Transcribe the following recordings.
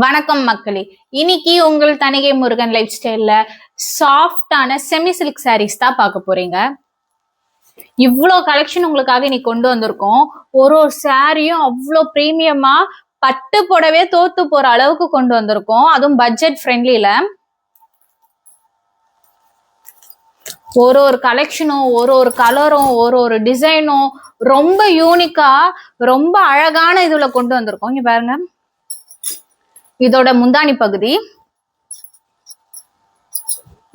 வணக்கம் மக்களே. இன்னைக்கு உங்கள் தணிகை முருகன் லைஃப் ஸ்டைல்ல சாஃப்டான செமி சில்க் சாரீஸ் தான் பார்க்க போறீங்க. இவ்வளோ கலெக்ஷன் உங்களுக்காக இன்னைக்கு கொண்டு வந்திருக்கோம். ஒரு சாரியும் அவ்வளோ பிரீமியமா பட்டு புடவே தோத்து போற அளவுக்கு கொண்டு வந்திருக்கோம். அதுவும் பட்ஜெட் ஃப்ரெண்ட்லில. ஒரு கலெக்ஷனும் ஒரு கலரும் ஒரு டிசைனும் ரொம்ப யூனிக்கா ரொம்ப அழகான இதுல கொண்டு வந்திருக்கோம். இங்க பாருங்க, இதோட முந்தானி பகுதி,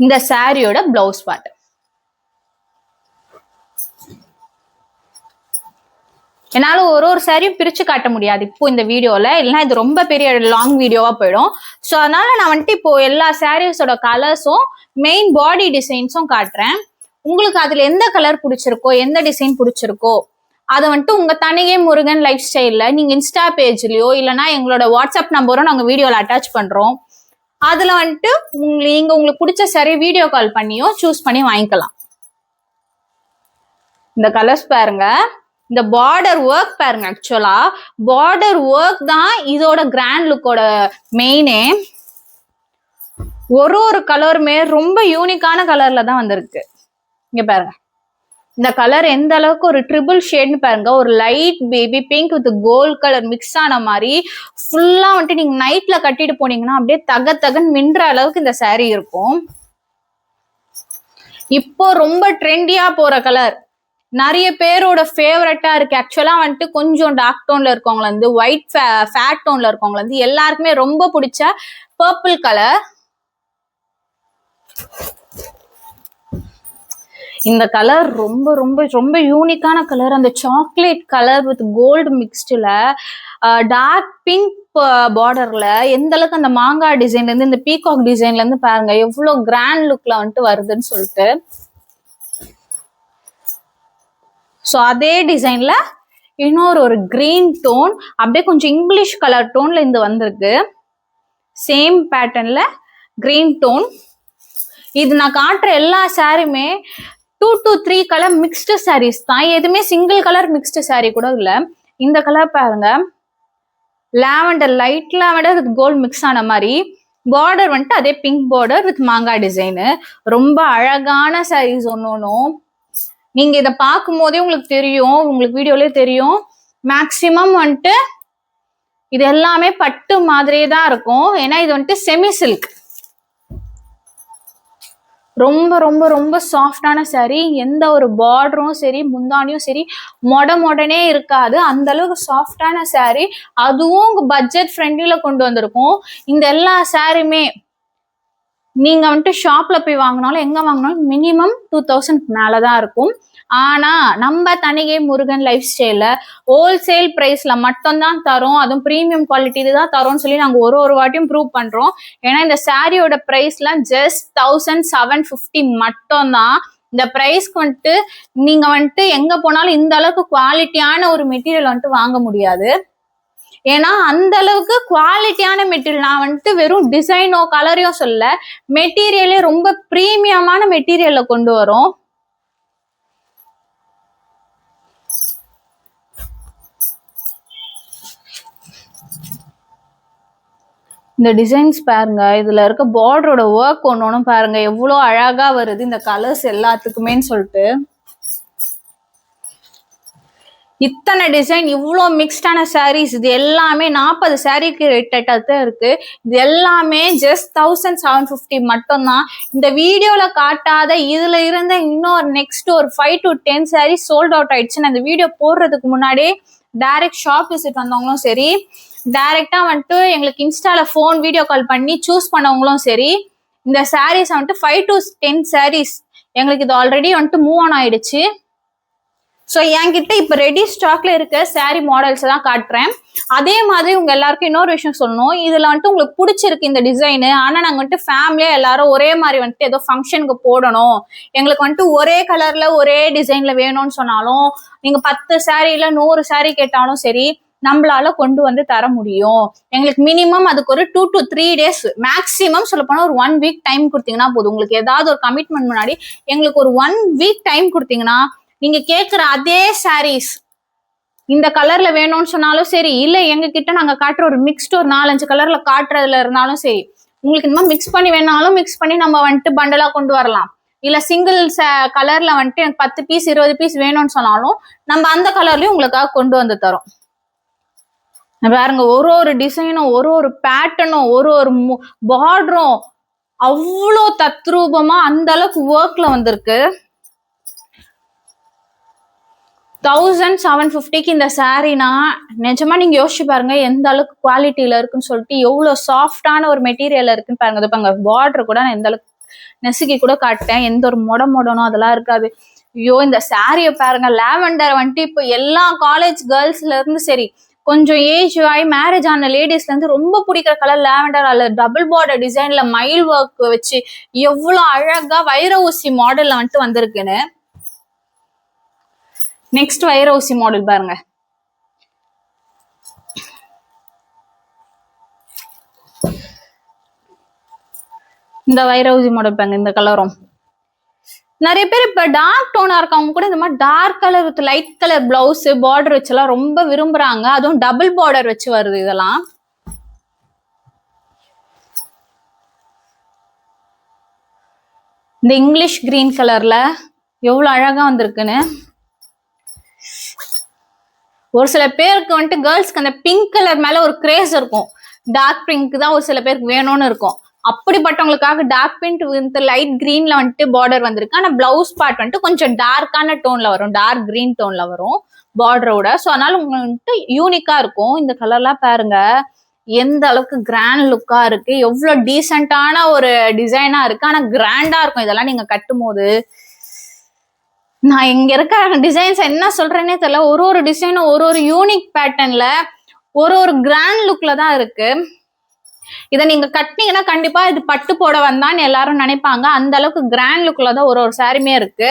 இந்த சாரியோட பிளவுஸ் பார்ட். என்னால ஒரு சாரியும் பிரிச்சு காட்ட முடியாது இப்போ இந்த வீடியோல, இல்லைன்னா இது ரொம்ப பெரிய லாங் வீடியோவா போயிடும். ஸோ அதனால நான் வந்துட்டு இப்போ எல்லா சாரீஸோட கலர்ஸும் மெயின் பாடி டிசைன்ஸும் காட்டுறேன். உங்களுக்கு அதுல எந்த கலர் பிடிச்சிருக்கோ, எந்த டிசைன் பிடிச்சிருக்கோ அதை வந்துட்டு உங்க தணிகை முருகன் லைஃப் ஸ்டைல்ல நீங்க இன்ஸ்டா பேஜ்லயோ இல்லைன்னா எங்களோட வாட்ஸ்அப் நம்பரும் நாங்க வீடியோல அட்டாச் பண்றோம். அதுல வந்துட்டு நீங்க உங்களுக்கு பிடிச்ச சரி வீடியோ கால் பண்ணியோ சூஸ் பண்ணி வாங்கிக்கலாம். இந்த கலர்ஸ் பாருங்க, இந்த பார்டர் ஒர்க் பாருங்க. ஆக்சுவலா பார்டர் ஒர்க் தான் இதோட கிராண்ட் லுக்கோட மெயினே. ஒரு கலருமே ரொம்ப யூனிக்கான கலர்ல தான் வந்திருக்கு. இங்க பாருங்க, இந்த கலர் எந்த அளவுக்கு ஒரு ட்ரிபிள் ஷேட்னு பாருங்க. ஒரு light baby pink with gold colour mix ஆன மாதிரி ஃபுல்லா வந்துட்டு நீங்க நைட்ல கட்டிட்டு போனீங்கன்னா அப்படியே தகன்னு மின்ற அளவுக்கு இந்த சாரீ இருக்கும். இப்போ ரொம்ப ட்ரெண்டியா போற கலர், நிறைய பேரோட ஃபேவரட்டா இருக்கு. ஆக்சுவலா வந்துட்டு கொஞ்சம் டார்க் டோன்ல இருக்கவங்கள இருந்து ஒயிட் ஃபேட் டோன்ல இருக்கவங்கள இருந்து எல்லாருக்குமே ரொம்ப பிடிச்ச பர்பிள் கலர். இந்த கலர் ரொம்ப ரொம்ப ரொம்ப யூனிக்கான கலர். அந்த சாக்லேட் கலர் வித் கோல்டு மிக்ஸ்டுல டார்க் பிங்க் பார்டர்ல எந்த அளவுக்கு அந்த மாங்காய் டிசைன்ல இருந்து இந்த பீகாக் டிசைன்ல இருந்து பாருங்க எவ்வளவு கிராண்ட் லுக்ல வந்துட்டு வருதுன்னு சொல்லிட்டு. ஸோ அதே டிசைன்ல இன்னொரு கிரீன் டோன், அப்படியே கொஞ்சம் இங்கிலீஷ் கலர் டோன்ல இருந்து வந்திருக்கு. சேம் பேட்டர்ன்ல கிரீன் டோன். இது நான் காட்டுற எல்லா சாரியுமே 2 to 3 கலர் மிக்ஸ்டு சாரீஸ் தான். எதுவுமே சிங்கிள் கலர் மிக்ஸ்டு சாரீ கூட இல்ல. இந்த கலர் பாருங்க, lavender, light lavender with gold mix ஆன மாதிரி. பார்டர் வந்துட்டு அதே பிங்க் பார்டர் வித் மாங்காய் டிசைனு. ரொம்ப அழகான சாரீஸ் ஒன்னும். நீங்க இதை பார்க்கும் போதே உங்களுக்கு தெரியும், உங்களுக்கு வீடியோலயே தெரியும். மேக்சிமம் வந்துட்டு இது எல்லாமே பட்டு மாதிரியே தான் இருக்கும். ஏன்னா இது வந்துட்டு செமி சில்க். ரொம்ப ரொம்ப ரொம்ப சாஃப்டான சாரீ. எந்த ஒரு பார்டரும் சரி முந்தானியும் சரி மொடனே இருக்காது. அந்த அளவுக்கு சாஃப்டான சாரீ. அதுவும் பட்ஜெட் ஃப்ரெண்ட்லில கொண்டு வந்திருக்கும். இந்த எல்லா சாரியுமே நீங்க வந்துட்டு ஷாப்ல போய் வாங்கினாலும் எங்க வாங்கினாலும் மினிமம் 2000 மேலதான் இருக்கும். ஆனா நம்ம தணிகை முருகன் லைஃப் ஸ்டைல்ல ஹோல்சேல் பிரைஸ்ல மட்டும்தான் தரோம். அதுவும் பிரீமியம் குவாலிட்டி தான் தரோம்னு சொல்லி நாங்க ஒரு வாட்டியும் ப்ரூவ் பண்றோம். ஏன்னா இந்த சாரியோட பிரைஸ்லாம் ஜஸ்ட் 1750 மட்டும்தான். இந்த பிரைஸ்க்கு வந்துட்டு நீங்க வந்துட்டு எங்க போனாலும் இந்த அளவுக்கு குவாலிட்டியான ஒரு மெட்டீரியல் வந்துட்டு வாங்க முடியாது. ஏன்னா அந்த அளவுக்கு குவாலிட்டியான மெட்டீரியல். நான் வந்துட்டு வெறும் டிசைனோ கலரையோ சொல்ல, மெட்டீரியலே ரொம்ப பிரீமியமான மெட்டீரியல்ல கொண்டு வரோம். இந்த டிசைன்ஸ் பாருங்க, இதுல இருக்க பார்டரோட ஒர்க் ஒன்னும் பாருங்க எவ்வளவு அழகா வருது இந்த கலர்ஸ் எல்லாத்துக்குமே சொல்லிட்டு. இத்தனை டிசைன், இவ்வளோ மிக்ஸ்டான சாரீஸ், இது எல்லாமே 40 சாரீக்கு ரேட்டா இருக்கு. இது எல்லாமே ஜஸ்ட் 1750 மட்டும்தான். இந்த வீடியோல காட்டாத இதுல இருந்த இன்னொரு நெக்ஸ்ட் ஒரு 5 to 10 சாரீஸ் சோல்ட் அவுட் ஆயிடுச்சுன்னு அந்த வீடியோ போடுறதுக்கு முன்னாடியே டைரக்ட் ஷாப் விசிட் வந்தவங்களும் சரி, டைரக்டா வந்துட்டு எங்களுக்கு இன்ஸ்டால போன் வீடியோ கால் பண்ணி சூஸ் பண்ணவங்களும் சரி, இந்த சாரீஸ் வந்துட்டு 5 to 10 சாரீஸ் எங்களுக்கு இது ஆல்ரெடி வந்துட்டு மூவ் ஆன் ஆயிடுச்சு. ஸோ என்கிட்ட இப்போ ரெடி ஸ்டாக்ல இருக்க சாரீ மாடல்ஸ் தான் காட்டுறேன். அதே மாதிரி உங்க எல்லாருக்கும் இன்னொரு விஷயம் சொல்லணும். இதுல வந்துட்டு உங்களுக்கு பிடிச்சிருக்கு இந்த டிசைனு, ஆனா நாங்க வந்துட்டு ஃபேமிலியா எல்லாரும் ஒரே மாதிரி வந்துட்டு ஏதோ ஃபங்க்ஷனுக்கு போடணும், எங்களுக்கு வந்துட்டு ஒரே கலர்ல ஒரே டிசைன்ல வேணும்னு சொன்னாலும், நீங்க 10 சாரீல 100 சாரீ கேட்டாலும் சரி நம்மளால கொண்டு வந்து தர முடியும். எங்களுக்கு மினிமம் அதுக்கு ஒரு 2 to 3 days, மேக்சிமம் சொல்ல போனா ஒரு 1 week டைம் கொடுத்தீங்கன்னா போதும். உங்களுக்கு ஏதாவது ஒரு கமிட்மெண்ட் முன்னாடி எங்களுக்கு ஒரு 1 week டைம் கொடுத்தீங்கன்னா நீங்க கேட்குற அதே சாரீஸ் இந்த கலர்ல வேணும்னு சொன்னாலும் சரி, இல்ல எங்க கிட்ட நாங்க காட்டுற ஒரு மிக்ஸ்டு ஒரு 4-5 கலர்ல காட்டுறதுல இருந்தாலும் சரி, உங்களுக்கு இந்த மாதிரி மிக்ஸ் பண்ணி வேணாலும் மிக்ஸ் பண்ணி நம்ம வந்துட்டு பண்டலா கொண்டு வரலாம். இல்ல சிங்கிள் கலர்ல வந்துட்டு எனக்கு 10 பீஸ் 20 பீஸ் வேணும்னு சொன்னாலும் நம்ம அந்த கலர்லயும் உங்களுக்காக கொண்டு வந்து தரோம். பாருங்க, ஒரு ஒரு டிசைனும், ஒரு ஒரு பேட்டர்னும், ஒரு ஒரு பார்டரும் அவ்வளோ தத்ரூபமா அந்த அளவுக்கு ஒர்க்ல வந்திருக்கு. 1750க்கு இந்த சாரீனா நிஜமா நீங்க யோசிச்சு பாருங்க எந்த அளவுக்கு குவாலிட்டியில இருக்குன்னு சொல்லிட்டு, எவ்வளவு சாஃப்டான ஒரு மெட்டீரியல் இருக்குன்னு பாருங்க. இது பாருங்க, பார்டர் கூட நான் எந்த அளவுக்கு நெசுக்கி கூட காட்டேன், எந்த ஒரு மொடனும் அதெல்லாம் இருக்காது. ஐயோ, இந்த சாரிய பாருங்க, லாவெண்டர் வந்துட்டு இப்போ எல்லா காலேஜ் கேர்ள்ஸ்ல இருந்து சரி, கொஞ்சம் ஏஜ் ஆகி மேரேஜ் ஆன லேடிஸ்ல இருந்து ரொம்ப பிடிக்கிற கலர் லாவெண்டர். அல்ல டபுள் பார்டர் டிசைன்ல மயில் ஒர்க் வச்சு எவ்வளவு அழகா வைர ஊசி மாடல்ல வந்துட்டு வந்திருக்குன்னு. நெக்ஸ்ட் வைர ஊசி மாடல் பாருங்க. இந்த வைர ஊசி மாடல் பாருங்க, இந்த கலரும் நிறைய பேர் இப்ப டார்க் டோனா இருக்கவங்க கூட இந்த மாதிரி dark colour with light colour blouse border வச்செல்லாம் ரொம்ப விரும்புறாங்க. அதுவும் டபுள் பார்டர் வச்சு வருது இதெல்லாம். இந்த இங்கிலீஷ் கிரீன் கலர்ல எவ்வளவு அழகா வந்திருக்குன்னு. ஒரு சில பேருக்கு வந்துட்டு கேர்ள்ஸ்க்கு அந்த பிங்க் கலர் மேல ஒரு கிரேஸ் இருக்கும். டார்க் பிங்க் தான் ஒரு சில பேருக்கு வேணும்னு இருக்கும். அப்படிப்பட்டவங்களுக்காக டார்க் பிங்க் வித் லைட் கிரீன்ல வந்துட்டு பார்டர் வந்திருக்கு. ஆனா பிளவுஸ் பார்ட் வந்துட்டு கொஞ்சம் டார்க்கான டோன்ல வரும், டார்க் கிரீன் டோன்ல வரும் பார்டரோட. ஸோ அதனால உங்களுக்கு வந்துட்டு யூனிக்கா இருக்கும். இந்த கலர்லாம் பாருங்க எந்த அளவுக்கு கிராண்ட் லுக்கா இருக்கு, எவ்வளவு டீசென்டான ஒரு டிசைனா இருக்கு. ஆனா கிராண்டா இருக்கும் இதெல்லாம் நீங்க கட்டும் போது. நான் இங்க இருக்க டிசைன்ஸ் என்ன சொல்றேன்னே தெரியல. ஒரு ஒரு டிசைனும் ஒரு ஒரு யூனிக் பேட்டர்ன்ல ஒரு ஒரு கிராண்ட் லுக்ல தான் இருக்கு. இதை நீங்க கட்டினீங்கன்னா கண்டிப்பா இது பட்டு போட வந்தான்னு எல்லாரும் நினைப்பாங்க. அந்த அளவுக்கு கிராண்ட் லுக்ல தான் ஒரு ஒரு சாரியுமே இருக்கு.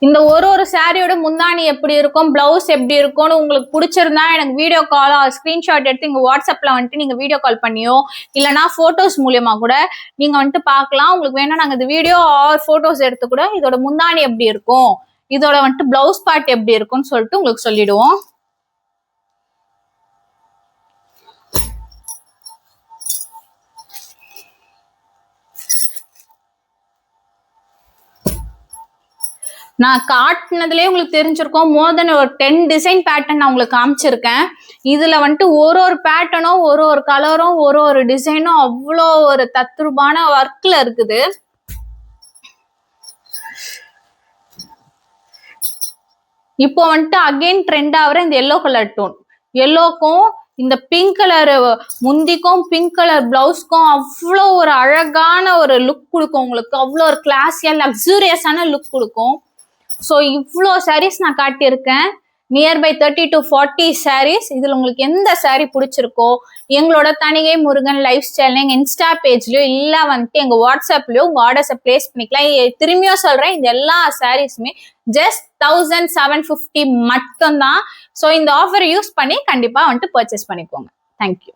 இந்த ஒரு ஒரு சாரியோட முந்தானி எப்படி இருக்கும், பிளவுஸ் எப்படி இருக்கும்னு உங்களுக்கு பிடிச்சிருந்தா எனக்கு வீடியோ கால் ஸ்கிரீன்ஷாட் எடுத்து இங்க வாட்ஸ்அப்ல வந்துட்டு நீங்க வீடியோ கால் பண்ணியோ இல்லைன்னா போட்டோஸ் மூலியமா கூட நீங்க வந்துட்டு பார்க்கலாம். உங்களுக்கு வேணா நாங்க இந்த வீடியோ ஆர் போட்டோஸ் எடுத்து கூட இதோட முந்தானி எப்படி இருக்கும், இதோட வந்துட்டு பிளவுஸ் பார்ட் எப்படி இருக்கும்னு சொல்லிட்டு உங்களுக்கு சொல்லிடுவோம். நான் காட்டினதுலேயே உங்களுக்கு தெரிஞ்சிருக்கோம். மோர் தென் ஒரு 10 டிசைன் பேட்டர்ன் நான் உங்களுக்கு காமிச்சிருக்கேன். இதுல வந்துட்டு ஒரு ஒரு பேட்டர்னும் ஒரு ஒரு கலரும் ஒரு ஒரு டிசைனும் அவ்வளோ ஒரு தத்ரூபான ஒர்க்ல இருக்குது. இப்போ வந்துட்டு அகெயின் ட்ரெண்ட் ஆகிற இந்த எல்லோ கலர் டோன், எல்லோக்கும் இந்த பிங்க் கலர் முந்திக்கும் பிங்க் கலர் பிளவுஸ்க்கும் அவ்வளோ ஒரு அழகான ஒரு லுக் கொடுக்கும் உங்களுக்கு. அவ்வளோ ஒரு கிளாஸியா லக்ஸூரியஸான லுக் கொடுக்கும். ஸோ இவ்வளோ சாரீஸ் நான் காட்டியிருக்கேன். Nearby 30 to 40 saris. இதில் உங்களுக்கு எந்த சாரீ பிடிச்சிருக்கோ எங்களோட தனிகை முருகன் லைஃப் ஸ்டைல் எங்கள் இன்ஸ்டா பேஜ்லயோ இல்லை வந்துட்டு எங்கள் வாட்ஸ்அப்லயோ உங்கள் ஆர்டர்ஸை பிளேஸ் பண்ணிக்கலாம். திரும்பியும் சொல்கிறேன், இந்த எல்லா சாரீஸுமே ஜஸ்ட் 1750 மட்டும்தான். ஸோ இந்த ஆஃபரை யூஸ் பண்ணி கண்டிப்பாக வந்துட்டு பர்ச்சேஸ் பண்ணிக்கோங்க. தேங்க்யூ.